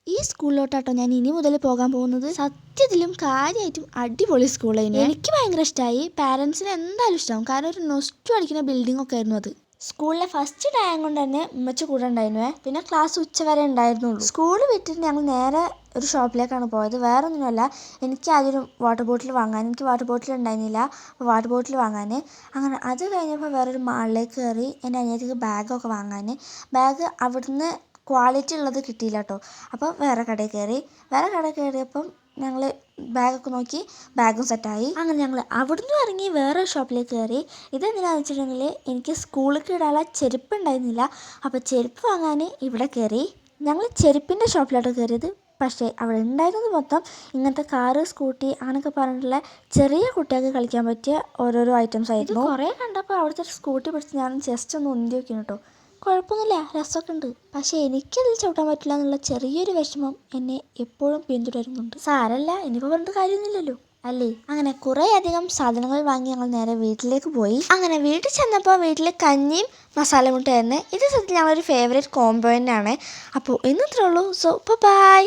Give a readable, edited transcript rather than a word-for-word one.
ഈ സ്കൂളിലോട്ടാട്ടോ ഞാൻ ഇനി മുതൽ പോകാൻ പോകുന്നത്. സത്യത്തിലും കാര്യമായിട്ടും അടിപൊളി സ്കൂളായിരുന്നു. എനിക്ക് ഭയങ്കര ഇഷ്ടമായി. പാരൻസിന് എന്തായാലും ഇഷ്ടമാവും. കാരണം ഒരു നൊസ്റ്റു അടിക്കുന്ന ബിൽഡിംഗ് ഒക്കെ ആയിരുന്നു അത്. സ്കൂളിലെ ഫസ്റ്റ് ഡേ കൊണ്ട് തന്നെ ഉമ്മച്ചി കൂടെ ഉണ്ടായിരുന്നേ. പിന്നെ ക്ലാസ് ഉച്ചവരെ ഉണ്ടായിരുന്നുള്ളൂ. സ്കൂൾ വിട്ടിട്ട് ഞങ്ങൾ നേരെ ഒരു ഷോപ്പിലേക്കാണ് പോയത്. വേറെ ഒന്നുമല്ല, എനിക്ക് അതൊരു വാട്ടർ ബോട്ടിൽ വാങ്ങാൻ. എനിക്ക് വാട്ടർ ബോട്ടിൽ ഉണ്ടായിരുന്നില്ല, അപ്പോൾ വാട്ടർ ബോട്ടിൽ വാങ്ങാൻ. അങ്ങനെ അത് കഴിഞ്ഞപ്പോൾ വേറൊരു മാളിലേക്ക് കയറി എൻ്റെ അനിയത്തിക്ക് ബാഗൊക്കെ വാങ്ങാൻ. ബാഗ് അവിടുന്ന് ക്വാളിറ്റി ഉള്ളത് കിട്ടിയില്ല കേട്ടോ. അപ്പോൾ വേറെ കടയിൽ കയറിയപ്പം ഞങ്ങൾ ബാഗൊക്കെ നോക്കി, ബാഗും സെറ്റായി. അങ്ങനെ ഞങ്ങൾ അവിടുന്ന് ഇറങ്ങി വേറെ ഷോപ്പിലേക്ക് കയറി. ഇതെന്തിനാണെന്ന് വെച്ചിട്ടുണ്ടെങ്കിൽ എനിക്ക് സ്കൂളിലേക്ക് ഇടാനുള്ള ചെരുപ്പ് ഉണ്ടായിരുന്നില്ല. അപ്പോൾ ചെരുപ്പ് വാങ്ങാൻ ഇവിടെ കയറി. ഞങ്ങൾ ചെരുപ്പിൻ്റെ ഷോപ്പിലോട്ട് കയറിയത്. പക്ഷേ അവിടെ ഉണ്ടായിരുന്നത് മൊത്തം ഇങ്ങനത്തെ കാറ്, സ്കൂട്ടി അങ്ങനെയൊക്കെ പറഞ്ഞിട്ടുള്ള ചെറിയ കുട്ടികൾക്ക് കളിക്കാൻ പറ്റിയ ഓരോരോ ഐറ്റംസ് ആയിരുന്നു. കുറേ കണ്ടപ്പോൾ അവിടുത്തെ ഒരു സ്കൂട്ടി പിടിച്ച് ഞാൻ ജസ്റ്റ് ഒന്ന് ഉന്തി നോക്കിയാണ് കേട്ടോ. കുഴപ്പമൊന്നുമില്ല, രസമൊക്കെ ഉണ്ട്. പക്ഷേ എനിക്കതിൽ ചവിട്ടാൻ പറ്റില്ല എന്നുള്ള ചെറിയൊരു വിഷമം എന്നെ എപ്പോഴും പിന്തുടരുന്നുണ്ട്. സാരല്ല, ഇനിയിപ്പോൾ പറഞ്ഞിട്ട് കാര്യമൊന്നുമില്ലല്ലോ അല്ലേ. അങ്ങനെ കുറേ അധികം സാധനങ്ങൾ വാങ്ങി ഞങ്ങൾ നേരെ വീട്ടിലേക്ക് പോയി. അങ്ങനെ വീട്ടിൽ ചെന്നപ്പോൾ വീട്ടിൽ കഞ്ഞിയും മസാല മുട്ടയായിരുന്നു. ഇത് സത്യത്തിൽ ഞങ്ങളൊരു ഫേവറേറ്റ് കോംബോ തന്നെയാണ്. അപ്പോൾ ഇന്നത്രേ ഉള്ളൂ. So by.